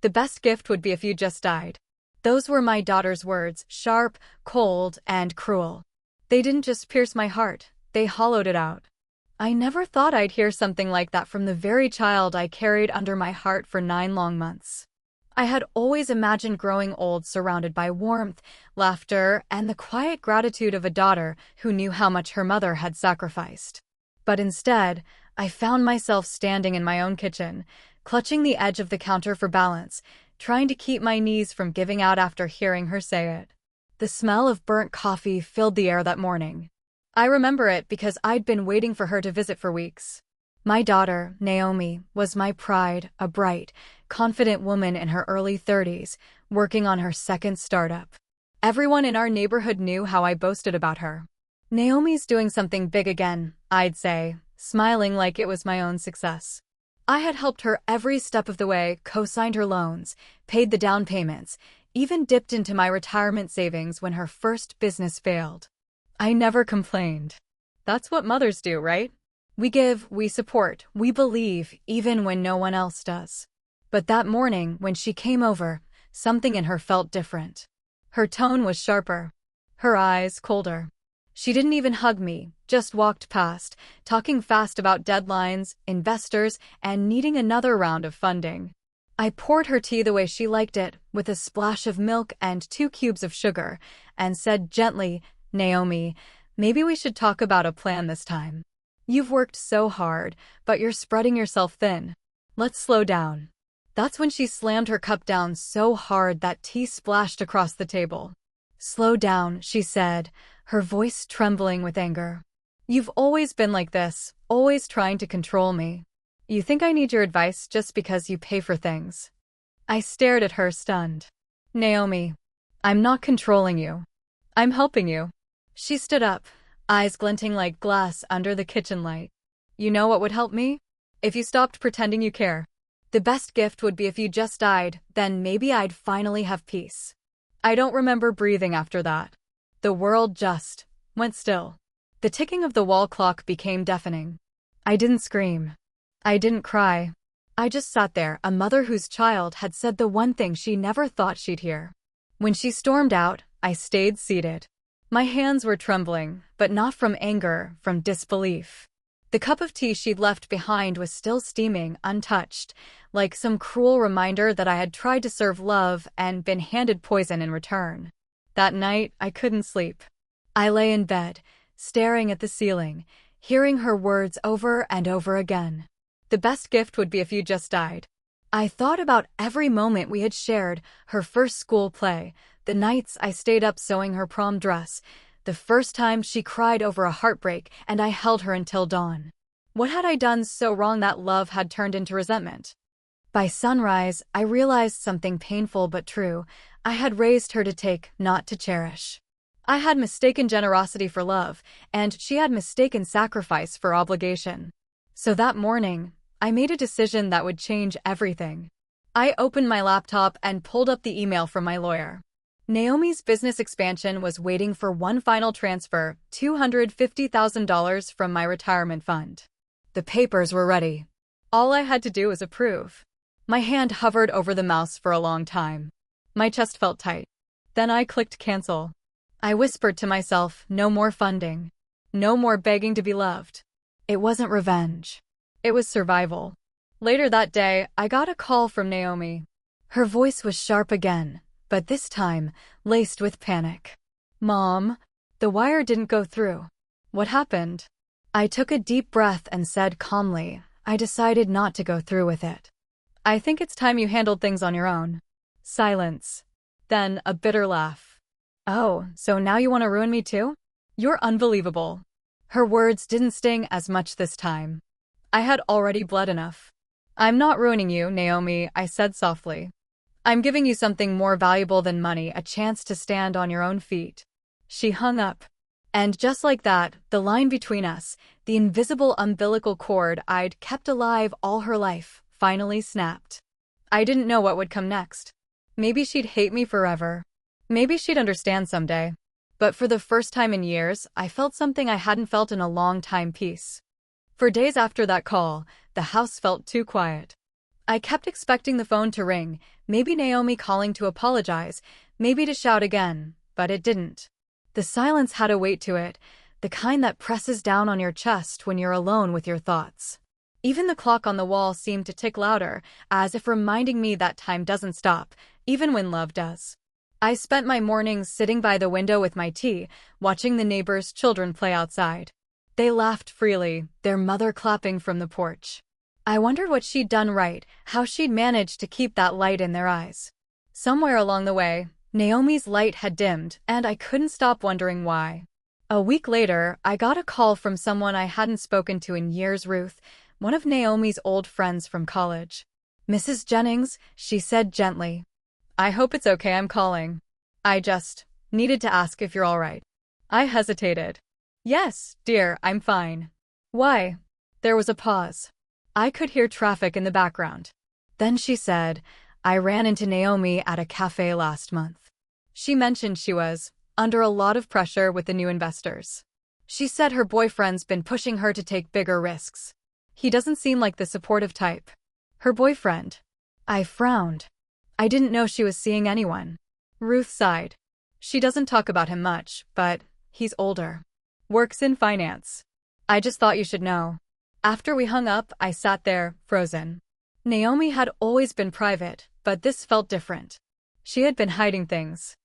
The best gift would be if you just died. Those were my daughter's words, sharp, cold, and cruel. They didn't just pierce my heart, they hollowed it out. I never thought I'd hear something like that from the very child I carried under my heart for 9 long months. I had always imagined growing old surrounded by warmth, laughter, and the quiet gratitude of a daughter who knew how much her mother had sacrificed. But instead, I found myself standing in my own kitchen, clutching the edge of the counter for balance, trying to keep my knees from giving out after hearing her say it. The smell of burnt coffee filled the air that morning. I remember it because I'd been waiting for her to visit for weeks. My daughter, Naomi, was my pride, a bright, confident woman in her early 30s, working on her second startup. Everyone in our neighborhood knew how I boasted about her. "Naomi's doing something big again," I'd say, smiling like it was my own success. I had helped her every step of the way, co-signed her loans, paid the down payments, even dipped into my retirement savings when her first business failed. I never complained. That's what mothers do, right? We give, we support, we believe, even when no one else does. But that morning, when she came over, something in her felt different. Her tone was sharper, her eyes colder. She didn't even hug me, just walked past, talking fast about deadlines, investors, and needing another round of funding. I poured her tea the way she liked it, with a splash of milk and 2 cubes of sugar, and said gently, "Naomi, maybe we should talk about a plan this time. You've worked so hard, but you're spreading yourself thin. Let's slow down." That's when she slammed her cup down so hard that tea splashed across the table. "Slow down," she said, her voice trembling with anger. "You've always been like this, always trying to control me. You think I need your advice just because you pay for things?" I stared at her, stunned. "Naomi, I'm not controlling you. I'm helping you." She stood up, eyes glinting like glass under the kitchen light. "You know what would help me? If you stopped pretending you care. The best gift would be if you just died, then maybe I'd finally have peace." I don't remember breathing after that. The world just went still. The ticking of the wall clock became deafening. I didn't scream. I didn't cry. I just sat there, a mother whose child had said the one thing she never thought she'd hear. When she stormed out, I stayed seated. My hands were trembling, but not from anger, from disbelief. The cup of tea she'd left behind was still steaming, untouched, like some cruel reminder that I had tried to serve love and been handed poison in return. That night, I couldn't sleep. I lay in bed, staring at the ceiling, hearing her words over and over again. The best gift would be if you just died. I thought about every moment we had shared, her first school play, the nights I stayed up sewing her prom dress, the first time she cried over a heartbreak and I held her until dawn. What had I done so wrong that love had turned into resentment? By sunrise, I realized something painful but true. I had raised her to take, not to cherish. I had mistaken generosity for love, and she had mistaken sacrifice for obligation. So that morning, I made a decision that would change everything. I opened my laptop and pulled up the email from my lawyer. Naomi's business expansion was waiting for one final transfer, $250,000 from my retirement fund. The papers were ready. All I had to do was approve. My hand hovered over the mouse for a long time. My chest felt tight. Then I clicked cancel. I whispered to myself, no more funding. No more begging to be loved. It wasn't revenge. It was survival. Later that day, I got a call from Naomi. Her voice was sharp again, but this time, laced with panic. "Mom, the wire didn't go through. What happened?" I took a deep breath and said calmly, "I decided not to go through with it. I think it's time you handled things on your own." Silence. Then a bitter laugh. "Oh, so now you want to ruin me too? You're unbelievable." Her words didn't sting as much this time. I had already bled enough. "I'm not ruining you, Naomi," I said softly. "I'm giving you something more valuable than money, a chance to stand on your own feet." She hung up. And just like that, the line between us, the invisible umbilical cord I'd kept alive all her life, finally snapped. I didn't know what would come next. Maybe she'd hate me forever. Maybe she'd understand someday. But for the first time in years, I felt something I hadn't felt in a long time: peace. For days after that call, the house felt too quiet. I kept expecting the phone to ring, Maybe Naomi calling to apologize, maybe to shout again, but it didn't. The silence had a weight to it, the kind that presses down on your chest when you're alone with your thoughts. Even the clock on the wall seemed to tick louder, as if reminding me that time doesn't stop, even when love does. I spent my mornings sitting by the window with my tea, watching the neighbors' children play outside. They laughed freely, their mother clapping from the porch. I wondered what she'd done right, how she'd managed to keep that light in their eyes. Somewhere along the way, Naomi's light had dimmed, and I couldn't stop wondering why. A week later, I got a call from someone I hadn't spoken to in years. Ruth, one of Naomi's old friends from college. "Mrs. Jennings," she said gently. "I hope it's okay I'm calling. I just needed to ask if you're all right." I hesitated. "Yes, dear, I'm fine." "Why?" There was a pause. I could hear traffic in the background. Then she said, "I ran into Naomi at a cafe last month. She mentioned she was under a lot of pressure with the new investors. She said her boyfriend's been pushing her to take bigger risks. He doesn't seem like the supportive type." Her boyfriend. I frowned. I didn't know she was seeing anyone. Ruth sighed. "She doesn't talk about him much, but he's older. Works in finance. I just thought you should know." After we hung up, I sat there, frozen. Naomi had always been private, but this felt different. She had been hiding things.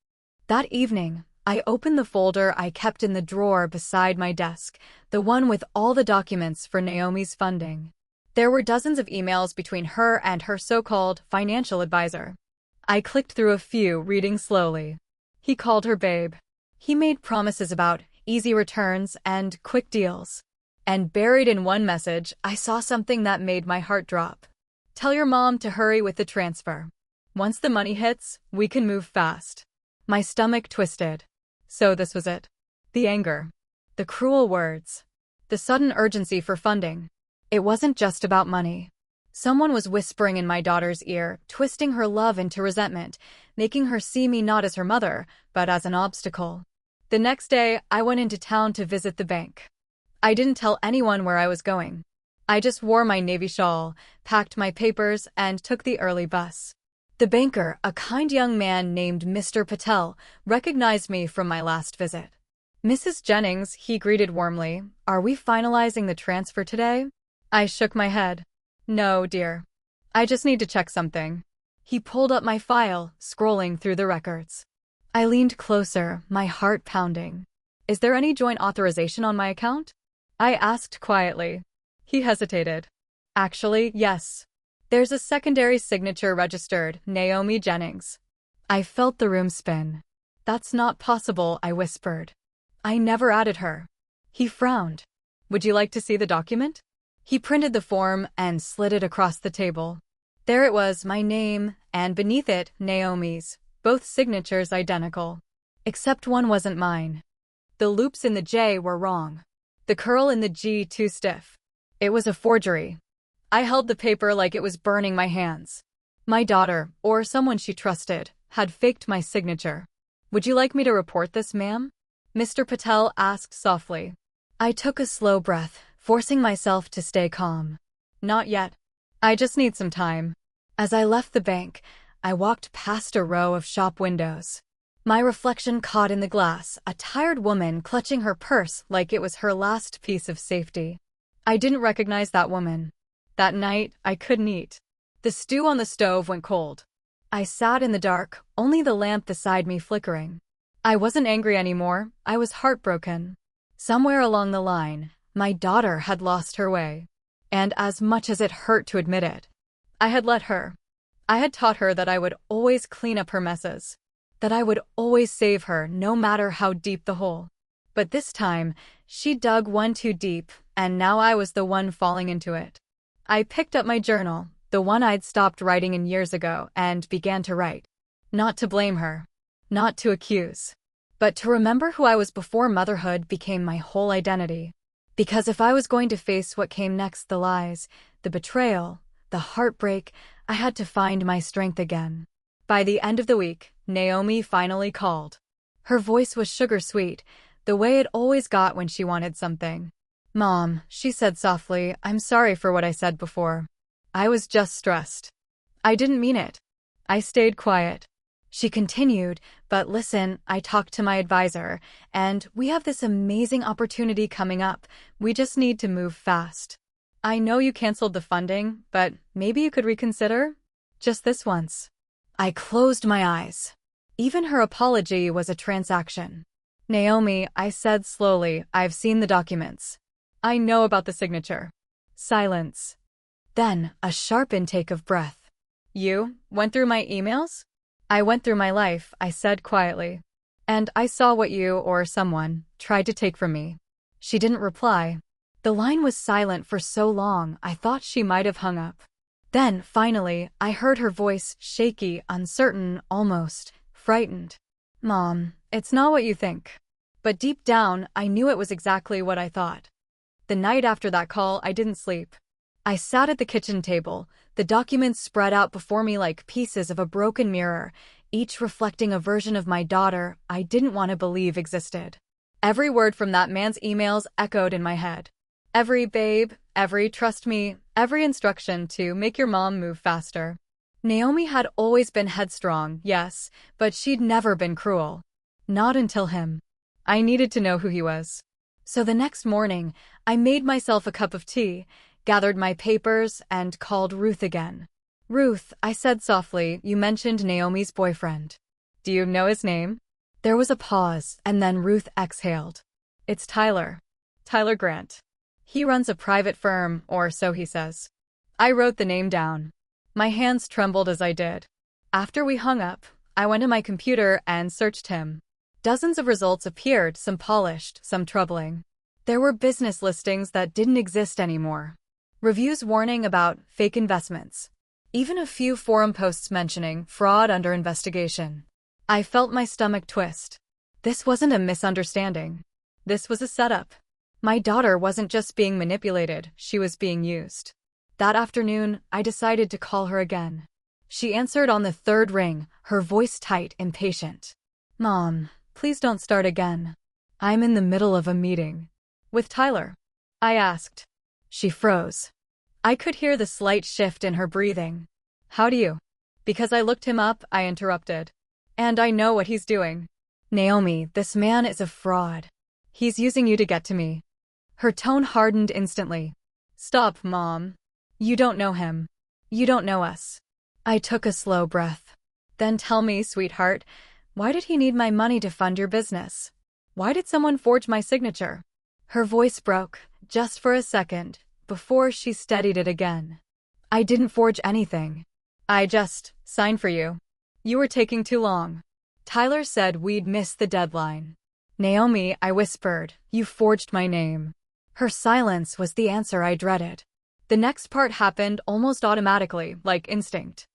That evening, I opened the folder I kept in the drawer beside my desk, the one with all the documents for Naomi's funding. There were dozens of emails between her and her so-called financial advisor. I clicked through a few, reading slowly. He called her babe. He made promises about easy returns and quick deals. And buried in one message, I saw something that made my heart drop. "Tell your mom to hurry with the transfer. Once the money hits, we can move fast." My stomach twisted. So this was it. The anger. The cruel words. The sudden urgency for funding. It wasn't just about money. Someone was whispering in my daughter's ear, twisting her love into resentment, making her see me not as her mother, but as an obstacle. The next day, I went into town to visit the bank. I didn't tell anyone where I was going. I just wore my navy shawl, packed my papers, and took the early bus. The banker, a kind young man named Mr. Patel, recognized me from my last visit. "Mrs. Jennings," he greeted warmly, "are we finalizing the transfer today?" I shook my head. "No, dear. I just need to check something." He pulled up my file, scrolling through the records. I leaned closer, my heart pounding. "Is there any joint authorization on my account?" I asked quietly. He hesitated. "Actually, yes. There's a secondary signature registered, Naomi Jennings." I felt the room spin. "That's not possible," I whispered. "I never added her." He frowned. "Would you like to see the document?" He printed the form and slid it across the table. There it was, my name, and beneath it, Naomi's, both signatures identical. Except one wasn't mine. The loops in the J were wrong. The curl in the G too stiff. It was a forgery. I held the paper like it was burning my hands. My daughter, or someone she trusted, had faked my signature. "Would you like me to report this, ma'am?" Mr. Patel asked softly. I took a slow breath, forcing myself to stay calm. "Not yet. I just need some time." As I left the bank, I walked past a row of shop windows. My reflection caught in the glass, a tired woman clutching her purse like it was her last piece of safety. I didn't recognize that woman. That night, I couldn't eat. The stew on the stove went cold. I sat in the dark, only the lamp beside me flickering. I wasn't angry anymore, I was heartbroken. Somewhere along the line, my daughter had lost her way. And as much as it hurt to admit it, I had let her. I had taught her that I would always clean up her messes. That I would always save her, no matter how deep the hole. But this time, she dug one too deep, and now I was the one falling into it. I picked up my journal, the one I'd stopped writing in years ago, and began to write. Not to blame her. Not to accuse. But to remember who I was before motherhood became my whole identity. Because if I was going to face what came next, the lies, the betrayal, the heartbreak, I had to find my strength again. By the end of the week, Naomi finally called. Her voice was sugar-sweet, the way it always got when she wanted something. "Mom," she said softly, "I'm sorry for what I said before. I was just stressed. I didn't mean it. I stayed quiet. She continued, but listen, I talked to my advisor, and we have this amazing opportunity coming up. We just need to move fast. I know you canceled the funding, but maybe you could reconsider? Just this once. I closed my eyes. Even her apology was a transaction. Naomi, I said slowly, I've seen the documents. I know about the signature. Silence. Then, a sharp intake of breath. You went through my emails? I went through my life, I said quietly. And I saw what you, or someone, tried to take from me. She didn't reply. The line was silent for so long, I thought she might have hung up. Then, finally, I heard her voice, shaky, uncertain, almost frightened. Mom, it's not what you think. But deep down, I knew it was exactly what I thought. The night after that call, I didn't sleep. I sat at the kitchen table, the documents spread out before me like pieces of a broken mirror, each reflecting a version of my daughter I didn't want to believe existed. Every word from that man's emails echoed in my head. Every babe, every trust me, every instruction to make your mom move faster. Naomi had always been headstrong, yes, but she'd never been cruel. Not until him. I needed to know who he was. So the next morning, I made myself a cup of tea, gathered my papers, and called Ruth again. Ruth, I said softly, you mentioned Naomi's boyfriend. Do you know his name? There was a pause, and then Ruth exhaled. It's Tyler. Tyler Grant. He runs a private firm, or so he says. I wrote the name down. My hands trembled as I did. After we hung up, I went to my computer and searched him. Dozens of results appeared, some polished, some troubling. There were business listings that didn't exist anymore. Reviews warning about fake investments. Even a few forum posts mentioning fraud under investigation. I felt my stomach twist. This wasn't a misunderstanding. This was a setup. My daughter wasn't just being manipulated, she was being used. That afternoon, I decided to call her again. She answered on the third ring, her voice tight, impatient. Mom, please don't start again. I'm in the middle of a meeting. With Tyler? I asked. She froze. I could hear the slight shift in her breathing. How do you? Because I looked him up, I interrupted. And I know what he's doing. Naomi, this man is a fraud. He's using you to get to me. Her tone hardened instantly. Stop, Mom. You don't know him. You don't know us. I took a slow breath. Then tell me, sweetheart, why did he need my money to fund your business? Why did someone forge my signature? Her voice broke, just for a second, before she steadied it again. I didn't forge anything. I just signed for you. You were taking too long. Tyler said we'd missed the deadline. Naomi, I whispered, you forged my name. Her silence was the answer I dreaded. The next part happened almost automatically, like instinct.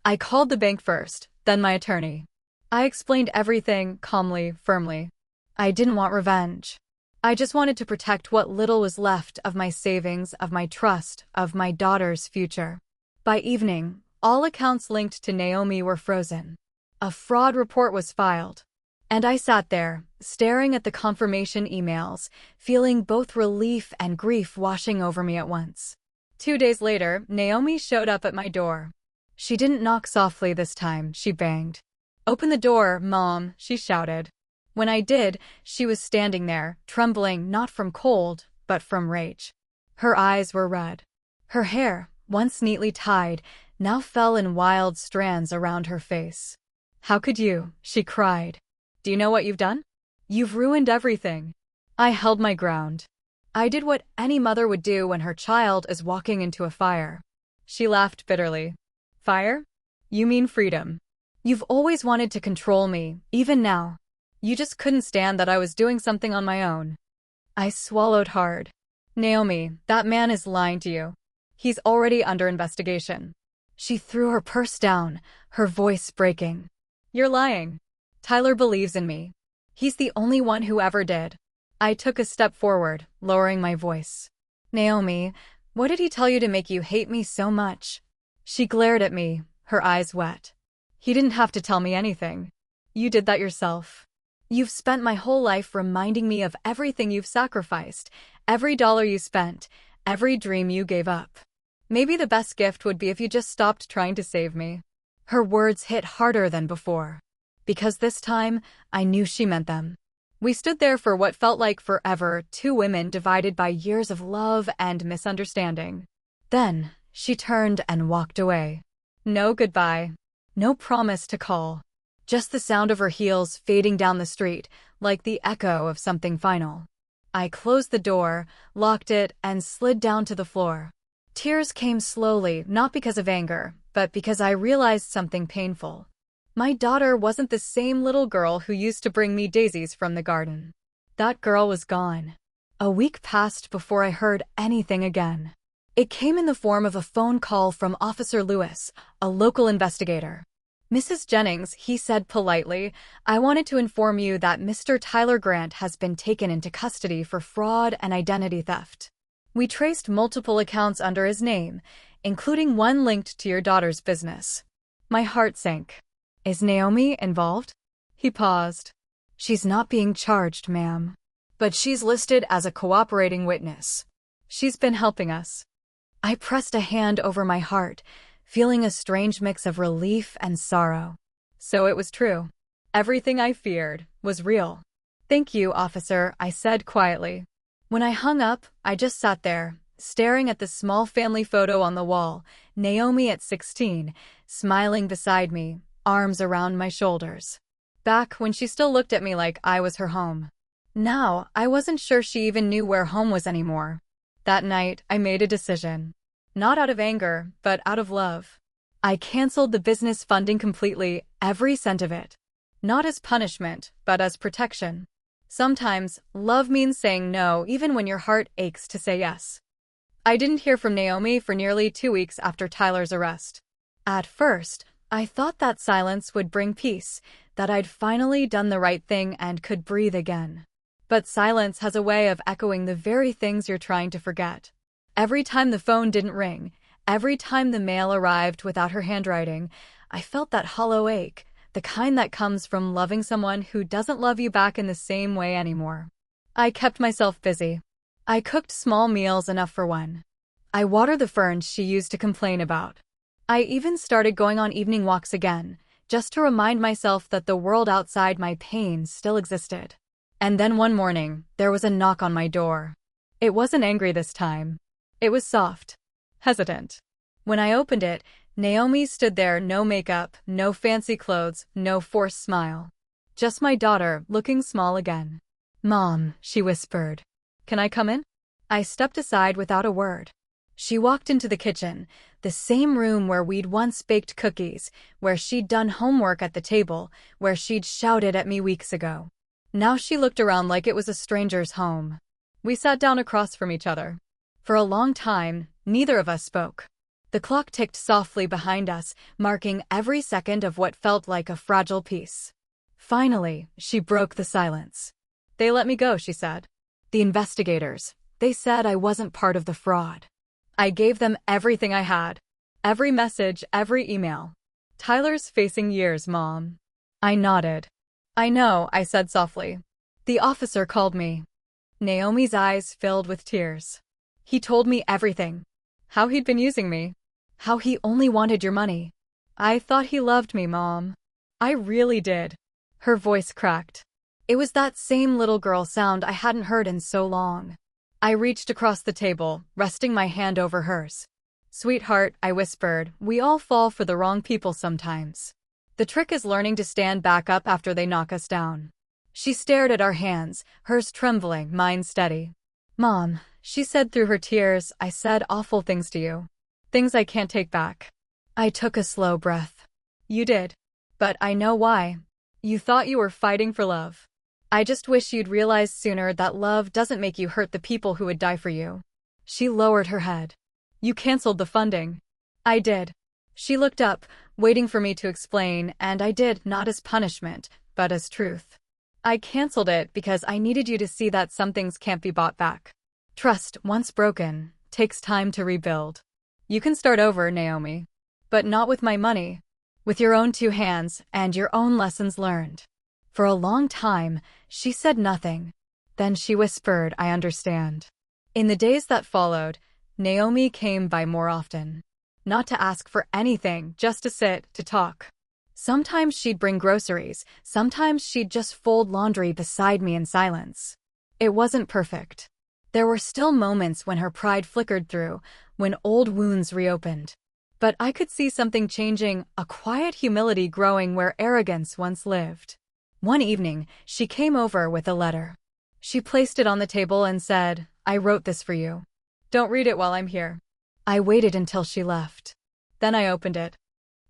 I called the bank first, then my attorney. I explained everything calmly, firmly. I didn't want revenge. I just wanted to protect what little was left of my savings, of my trust, of my daughter's future. By evening, all accounts linked to Naomi were frozen. A fraud report was filed. And I sat there, staring at the confirmation emails, feeling both relief and grief washing over me at once. 2 days later, Naomi showed up at my door. She didn't knock softly this time, she banged. Open the door, Mom, she shouted. When I did, she was standing there, trembling not from cold, but from rage. Her eyes were red. Her hair, once neatly tied, now fell in wild strands around her face. How could you? She cried. Do you know what you've done? You've ruined everything. I held my ground. I did what any mother would do when her child is walking into a fire. She laughed bitterly. Fire? You mean freedom. You've always wanted to control me, even now. You just couldn't stand that I was doing something on my own. I swallowed hard. Naomi, that man is lying to you. He's already under investigation. She threw her purse down, her voice breaking. You're lying. Tyler believes in me. He's the only one who ever did. I took a step forward, lowering my voice. Naomi, what did he tell you to make you hate me so much? She glared at me, her eyes wet. He didn't have to tell me anything. You did that yourself. You've spent my whole life reminding me of everything you've sacrificed, every dollar you spent, every dream you gave up. Maybe the best gift would be if you just stopped trying to save me. Her words hit harder than before. Because this time, I knew she meant them. We stood there for what felt like forever, two women divided by years of love and misunderstanding. Then, she turned and walked away. No goodbye. No promise to call. Just the sound of her heels fading down the street, like the echo of something final. I closed the door, locked it, and slid down to the floor. Tears came slowly, not because of anger, but because I realized something painful. My daughter wasn't the same little girl who used to bring me daisies from the garden. That girl was gone. A week passed before I heard anything again. It came in the form of a phone call from Officer Lewis, a local investigator. "Mrs. Jennings," he said politely, "I wanted to inform you that Mr. Tyler Grant has been taken into custody for fraud and identity theft. We traced multiple accounts under his name, including one linked to your daughter's business." My heart sank. "Is Naomi involved?" He paused. "She's not being charged, ma'am. But she's listed as a cooperating witness. She's been helping us." I pressed a hand over my heart, feeling a strange mix of relief and sorrow. So it was true. Everything I feared was real. "Thank you, officer," I said quietly. When I hung up, I just sat there, staring at the small family photo on the wall, Naomi at 16, smiling beside me, arms around my shoulders. Back when she still looked at me like I was her home. Now, I wasn't sure she even knew where home was anymore. That night, I made a decision. Not out of anger, but out of love. I canceled the business funding completely, every cent of it. Not as punishment, but as protection. Sometimes, love means saying no even when your heart aches to say yes. I didn't hear from Naomi for nearly 2 weeks after Tyler's arrest. At first, I thought that silence would bring peace, that I'd finally done the right thing and could breathe again. But silence has a way of echoing the very things you're trying to forget. Every time the phone didn't ring, every time the mail arrived without her handwriting, I felt that hollow ache, the kind that comes from loving someone who doesn't love you back in the same way anymore. I kept myself busy. I cooked small meals enough for one. I watered the ferns she used to complain about. I even started going on evening walks again, just to remind myself that the world outside my pain still existed. And then one morning, there was a knock on my door. It wasn't angry this time. It was soft, hesitant. When I opened it, Naomi stood there, no makeup, no fancy clothes, no forced smile. Just my daughter, looking small again. "Mom," she whispered. "Can I come in?" I stepped aside without a word. She walked into the kitchen, the same room where we'd once baked cookies, where she'd done homework at the table, where she'd shouted at me weeks ago. Now she looked around like it was a stranger's home. We sat down across from each other. For a long time, neither of us spoke. The clock ticked softly behind us, marking every second of what felt like a fragile peace. Finally, she broke the silence. "They let me go," she said. "The investigators. They said I wasn't part of the fraud. I gave them everything I had. Every message, every email. Tyler's facing years, Mom." I nodded. "I know," I said softly. "The officer called me." Naomi's eyes filled with tears. "He told me everything. How he'd been using me. How he only wanted your money. I thought he loved me, Mom. I really did." Her voice cracked. It was that same little girl sound I hadn't heard in so long. I reached across the table, resting my hand over hers. "Sweetheart," I whispered, "we all fall for the wrong people sometimes. The trick is learning to stand back up after they knock us down." She stared at our hands, hers trembling, mine steady. "Mom," she said through her tears, "I said awful things to you. Things I can't take back." I took a slow breath. "You did. But I know why. You thought you were fighting for love. I just wish you'd realized sooner that love doesn't make you hurt the people who would die for you." She lowered her head. "You canceled the funding." "I did." She looked up, waiting for me to explain, and I did, not as punishment, but as truth. "I canceled it because I needed you to see that some things can't be bought back. Trust, once broken, takes time to rebuild. You can start over, Naomi. But not with my money. With your own 2 hands and your own lessons learned." For a long time, she said nothing. Then she whispered, "I understand." In the days that followed, Naomi came by more often. Not to ask for anything, just to sit, to talk. Sometimes she'd bring groceries, sometimes she'd just fold laundry beside me in silence. It wasn't perfect. There were still moments when her pride flickered through, when old wounds reopened. But I could see something changing, a quiet humility growing where arrogance once lived. One evening, she came over with a letter. She placed it on the table and said, "I wrote this for you. Don't read it while I'm here." I waited until she left. Then I opened it.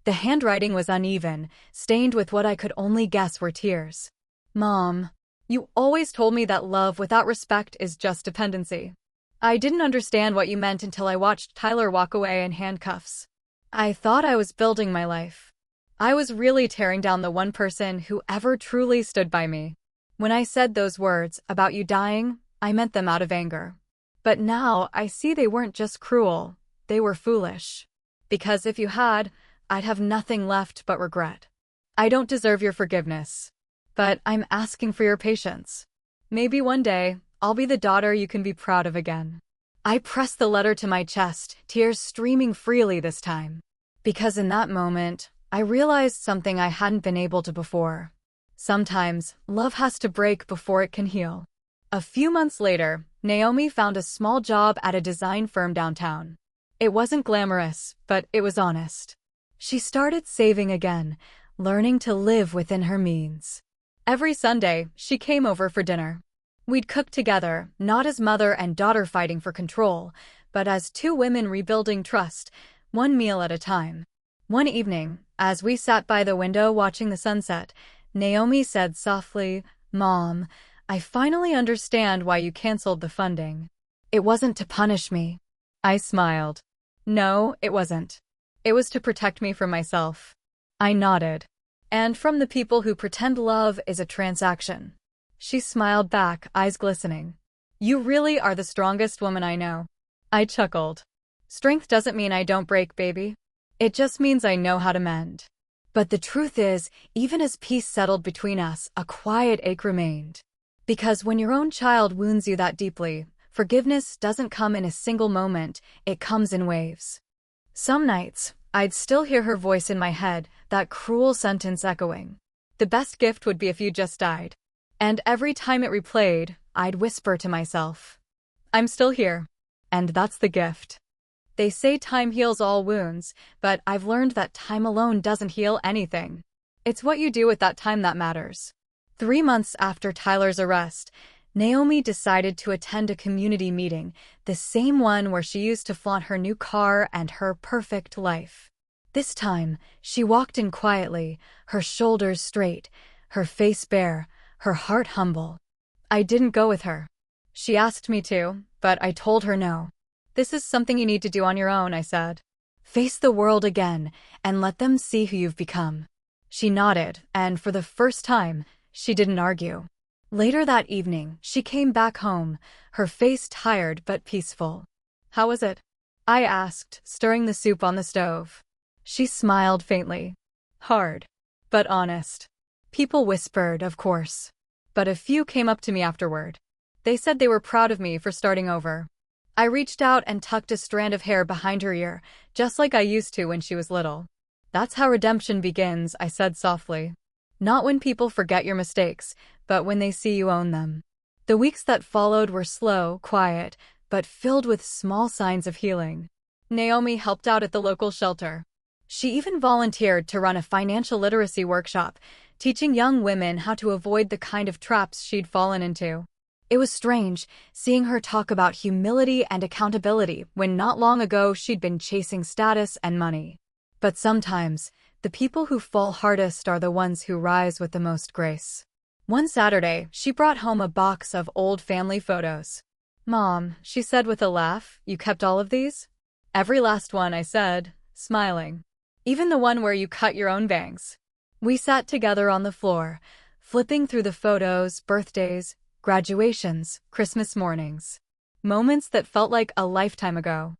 The handwriting was uneven, stained with what I could only guess were tears. "Mom, you always told me that love without respect is just dependency. I didn't understand what you meant until I watched Tyler walk away in handcuffs. I thought I was building my life. I was really tearing down the one person who ever truly stood by me. When I said those words about you dying, I meant them out of anger. But now I see they weren't just cruel, they were foolish. Because if you had, I'd have nothing left but regret. I don't deserve your forgiveness. But I'm asking for your patience. Maybe one day, I'll be the daughter you can be proud of again." I pressed the letter to my chest, tears streaming freely this time. Because in that moment, I realized something I hadn't been able to before. Sometimes, love has to break before it can heal. A few months later, Naomi found a small job at a design firm downtown. It wasn't glamorous, but it was honest. She started saving again, learning to live within her means. Every Sunday, she came over for dinner. We'd cook together, not as mother and daughter fighting for control, but as two women rebuilding trust, one meal at a time. One evening, as we sat by the window watching the sunset, Naomi said softly, "Mom, I finally understand why you canceled the funding. It wasn't to punish me." I smiled. "No, it wasn't. It was to protect me from myself." I nodded. "And from the people who pretend love is a transaction." She smiled back, eyes glistening. "You really are the strongest woman I know." I chuckled. "Strength doesn't mean I don't break, baby. It just means I know how to mend." But the truth is, even as peace settled between us, a quiet ache remained. Because when your own child wounds you that deeply, forgiveness doesn't come in a single moment, it comes in waves. Some nights, I'd still hear her voice in my head, that cruel sentence echoing. "The best gift would be if you just died." And every time it replayed, I'd whisper to myself, "I'm still here." And that's the gift. They say time heals all wounds, but I've learned that time alone doesn't heal anything. It's what you do with that time that matters. 3 months after Tyler's arrest, Naomi decided to attend a community meeting, the same one where she used to flaunt her new car and her perfect life. This time, she walked in quietly, her shoulders straight, her face bare, her heart humble. I didn't go with her. She asked me to, but I told her no. "This is something you need to do on your own," I said. "Face the world again, and let them see who you've become." She nodded, and for the first time, she didn't argue. Later that evening, she came back home, her face tired but peaceful. "How was it?" I asked, stirring the soup on the stove. She smiled faintly. "Hard, but honest." People whispered, of course. But a few came up to me afterward. They said they were proud of me for starting over. I reached out and tucked a strand of hair behind her ear, just like I used to when she was little. "That's how redemption begins," I said softly. "Not when people forget your mistakes, but when they see you own them." The weeks that followed were slow, quiet, but filled with small signs of healing. Naomi helped out at the local shelter. She even volunteered to run a financial literacy workshop, teaching young women how to avoid the kind of traps she'd fallen into. It was strange, seeing her talk about humility and accountability when not long ago she'd been chasing status and money. But sometimes, the people who fall hardest are the ones who rise with the most grace. One Saturday, she brought home a box of old family photos. "Mom," she said with a laugh, "you kept all of these?" "Every last one," I said, smiling. "Even the one where you cut your own bangs." We sat together on the floor, flipping through the photos, birthdays, graduations, Christmas mornings. Moments that felt like a lifetime ago.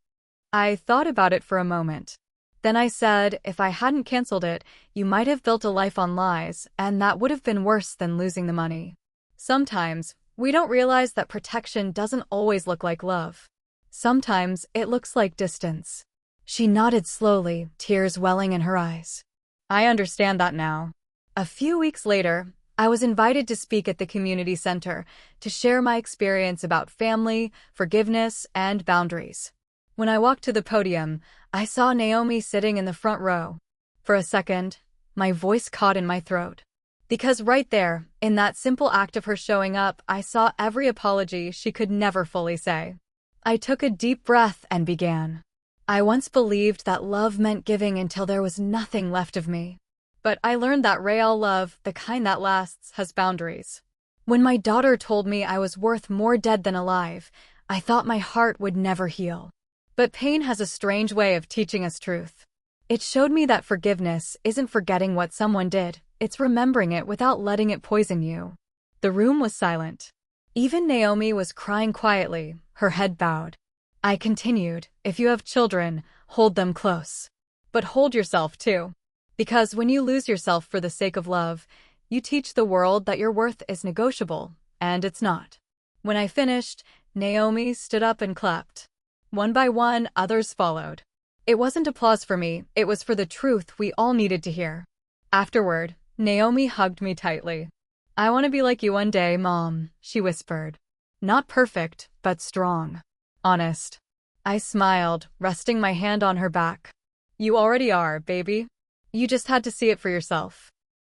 I thought about it for a moment. Then I said, if I hadn't canceled it, you might have built a life on lies, and that would have been worse than losing the money. Sometimes, we don't realize that protection doesn't always look like love. Sometimes, it looks like distance. She nodded slowly, tears welling in her eyes. I understand that now. A few weeks later, I was invited to speak at the community center to share my experience about family, forgiveness, and boundaries. When I walked to the podium, I saw Naomi sitting in the front row. For a second, my voice caught in my throat. Because right there, in that simple act of her showing up, I saw every apology she could never fully say. I took a deep breath and began. I once believed that love meant giving until there was nothing left of me. But I learned that real love, the kind that lasts, has boundaries. When my daughter told me I was worth more dead than alive, I thought my heart would never heal. But pain has a strange way of teaching us truth. It showed me that forgiveness isn't forgetting what someone did, it's remembering it without letting it poison you. The room was silent. Even Naomi was crying quietly, her head bowed. I continued, if you have children, hold them close. But hold yourself too. Because when you lose yourself for the sake of love, you teach the world that your worth is negotiable, and it's not. When I finished, Naomi stood up and clapped. One by one, others followed. It wasn't applause for me, it was for the truth we all needed to hear. Afterward, Naomi hugged me tightly. I want to be like you one day, Mom, she whispered. Not perfect, but strong. Honest. I smiled, resting my hand on her back. You already are, baby. You just had to see it for yourself.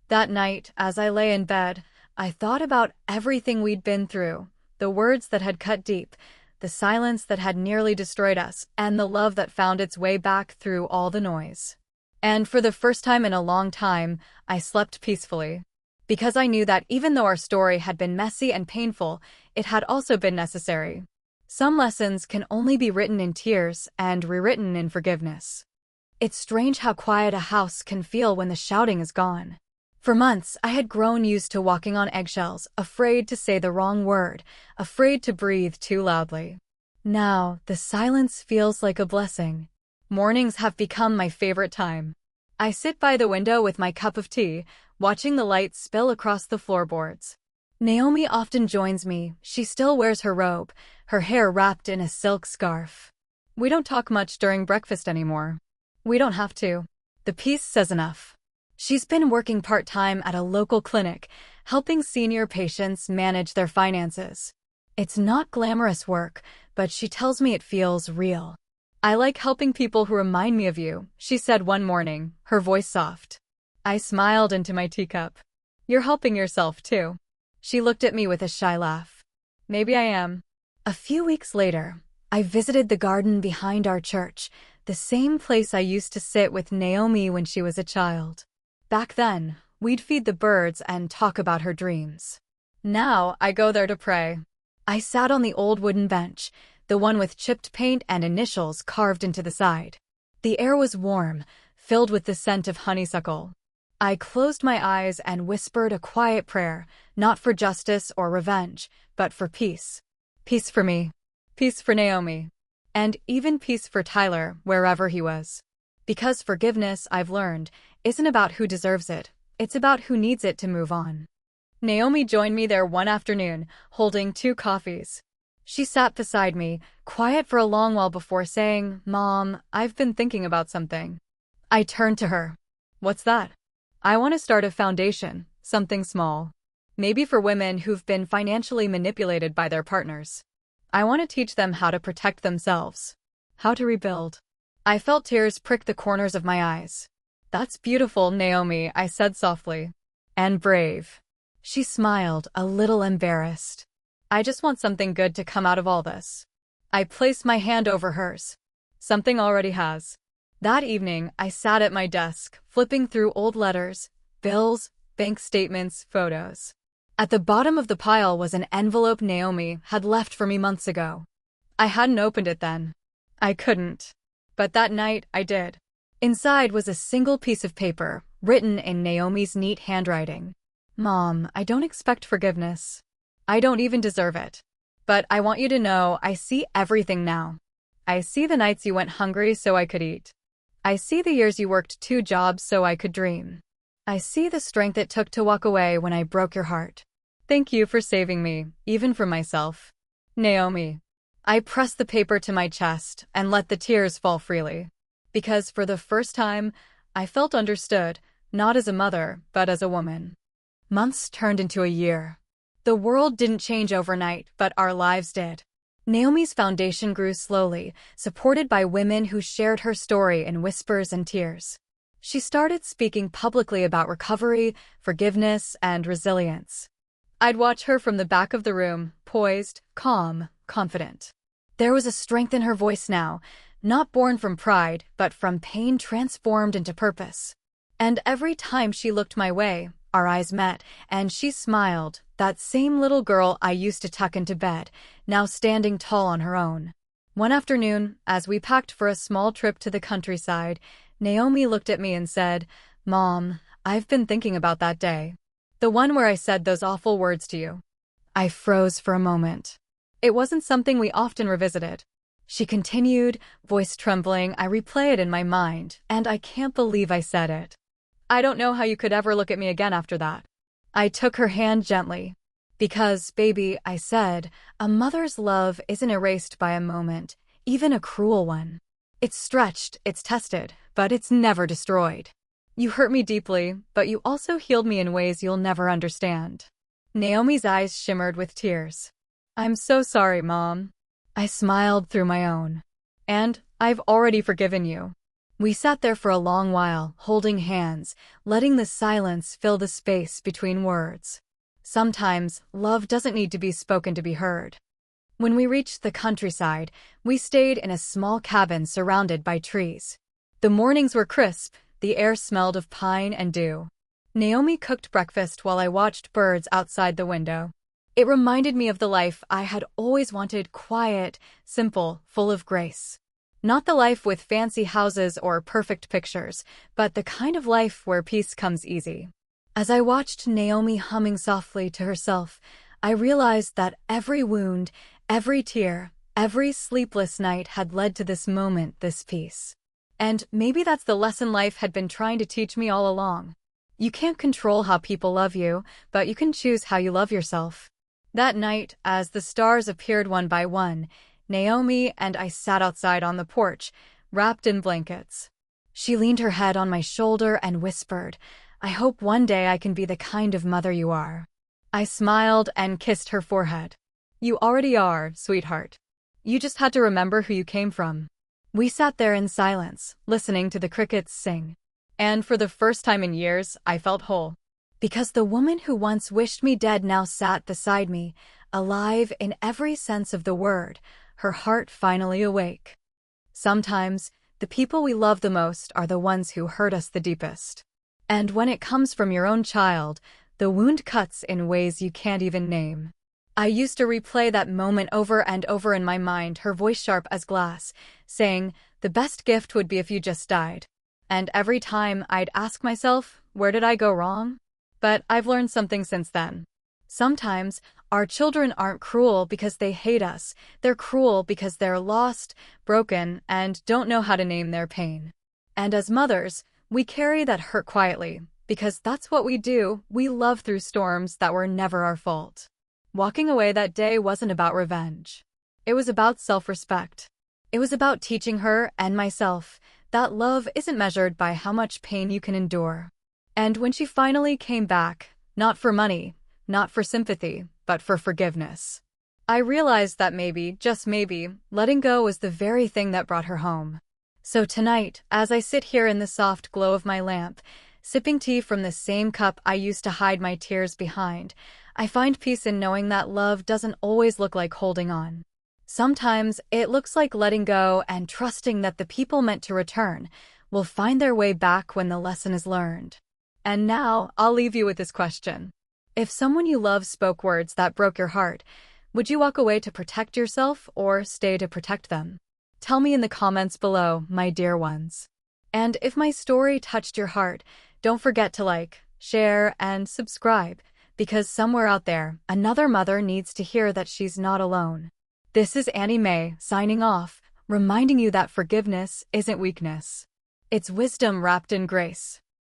That night, as I lay in bed, I thought about everything we'd been through, the words that had cut deep, the silence that had nearly destroyed us, and the love that found its way back through all the noise. And for the first time in a long time, I slept peacefully. Because I knew that even though our story had been messy and painful, it had also been necessary. Some lessons can only be written in tears and rewritten in forgiveness. It's strange how quiet a house can feel when the shouting is gone. For months, I had grown used to walking on eggshells, afraid to say the wrong word, afraid to breathe too loudly. Now, the silence feels like a blessing. Mornings have become my favorite time. I sit by the window with my cup of tea, watching the light spill across the floorboards. Naomi often joins me. She still wears her robe, her hair wrapped in a silk scarf. We don't talk much during breakfast anymore. We don't have to. The peace says enough. She's been working part-time at a local clinic, helping senior patients manage their finances. It's not glamorous work, but she tells me it feels real. I like helping people who remind me of you, she said one morning, her voice soft. I smiled into my teacup. You're helping yourself too. She looked at me with a shy laugh. Maybe I am. A few weeks later, I visited the garden behind our church, the same place I used to sit with Naomi when she was a child. Back then, we'd feed the birds and talk about her dreams. Now, I go there to pray. I sat on the old wooden bench, the one with chipped paint and initials carved into the side. The air was warm, filled with the scent of honeysuckle. I closed my eyes and whispered a quiet prayer, not for justice or revenge, but for peace. Peace for me. Peace for Naomi. And even peace for Tyler, wherever he was. Because forgiveness, I've learned, isn't about who deserves it, it's about who needs it to move on. Naomi joined me there one afternoon, holding 2 coffees. She sat beside me, quiet for a long while before saying, Mom, I've been thinking about something. I turned to her. What's that? I want to start a foundation, something small. Maybe for women who've been financially manipulated by their partners. I want to teach them how to protect themselves. How to rebuild. I felt tears prick the corners of my eyes. That's beautiful, Naomi, I said softly. And brave. She smiled, a little embarrassed. I just want something good to come out of all this. I placed my hand over hers. Something already has. That evening, I sat at my desk, flipping through old letters, bills, bank statements, photos. At the bottom of the pile was an envelope Naomi had left for me months ago. I hadn't opened it then. I couldn't. But that night, I did. Inside was a single piece of paper, written in Naomi's neat handwriting. Mom, I don't expect forgiveness. I don't even deserve it. But I want you to know I see everything now. I see the nights you went hungry so I could eat. I see the years you worked 2 jobs so I could dream. I see the strength it took to walk away when I broke your heart. Thank you for saving me, even from myself. Naomi. I pressed the paper to my chest and let the tears fall freely. because for the first time, I felt understood, not as a mother, but as a woman. Months turned into a year. The world didn't change overnight, but our lives did. Naomi's foundation grew slowly, supported by women who shared her story in whispers and tears. She started speaking publicly about recovery, forgiveness, and resilience. I'd watch her from the back of the room, poised, calm, confident. There was a strength in her voice now, not born from pride, but from pain transformed into purpose. And every time she looked my way, our eyes met, and she smiled, that same little girl I used to tuck into bed, now standing tall on her own. One afternoon, as we packed for a small trip to the countryside, Naomi looked at me and said, "Mom, I've been thinking about that day. The one where I said those awful words to you." I froze for a moment. It wasn't something we often revisited. She continued, voice trembling. I replay it in my mind, and I can't believe I said it. "I don't know how you could ever look at me again after that." I took her hand gently. "Because, baby," I said, "a mother's love isn't erased by a moment, even a cruel one. It's stretched, it's tested, but it's never destroyed. You hurt me deeply, but you also healed me in ways you'll never understand." Naomi's eyes shimmered with tears. "I'm so sorry, Mom." I smiled through my own. "And I've already forgiven you." We sat there for a long while, holding hands, letting the silence fill the space between words. Sometimes, love doesn't need to be spoken to be heard. When we reached the countryside, we stayed in a small cabin surrounded by trees. The mornings were crisp, the air smelled of pine and dew. Naomi cooked breakfast while I watched birds outside the window. It reminded me of the life I had always wanted: quiet, simple, full of grace. Not the life with fancy houses or perfect pictures, but the kind of life where peace comes easy. As I watched Naomi humming softly to herself, I realized that every wound, every tear, every sleepless night had led to this moment, this peace. And maybe that's the lesson life had been trying to teach me all along. You can't control how people love you, but you can choose how you love yourself. That night, as the stars appeared one by one, Naomi and I sat outside on the porch, wrapped in blankets. She leaned her head on my shoulder and whispered, "I hope one day I can be the kind of mother you are." I smiled and kissed her forehead. "You already are, sweetheart. You just had to remember who you came from." We sat there in silence, listening to the crickets sing. And for the first time in years, I felt whole. Because the woman who once wished me dead now sat beside me, alive in every sense of the word, her heart finally awake. Sometimes, the people we love the most are the ones who hurt us the deepest. And when it comes from your own child, the wound cuts in ways you can't even name. I used to replay that moment over and over in my mind, her voice sharp as glass, saying, "The best gift would be if you just died." And every time I'd ask myself, where did I go wrong? But I've learned something since then. Sometimes, our children aren't cruel because they hate us. They're cruel because they're lost, broken, and don't know how to name their pain. And as mothers, we carry that hurt quietly, because that's what we do. We love through storms that were never our fault. Walking away that day wasn't about revenge. It was about self-respect. It was about teaching her and myself that love isn't measured by how much pain you can endure. And when she finally came back, not for money, not for sympathy, but for forgiveness, I realized that maybe, just maybe, letting go was the very thing that brought her home. So tonight, as I sit here in the soft glow of my lamp, sipping tea from the same cup I used to hide my tears behind, I find peace in knowing that love doesn't always look like holding on. Sometimes it looks like letting go and trusting that the people meant to return will find their way back when the lesson is learned. And now, I'll leave you with this question. If someone you love spoke words that broke your heart, would you walk away to protect yourself or stay to protect them? Tell me in the comments below, my dear ones. And if my story touched your heart, don't forget to like, share, and subscribe, because somewhere out there, another mother needs to hear that she's not alone. This is Annie Mae, signing off, reminding you that forgiveness isn't weakness. It's wisdom wrapped in grace.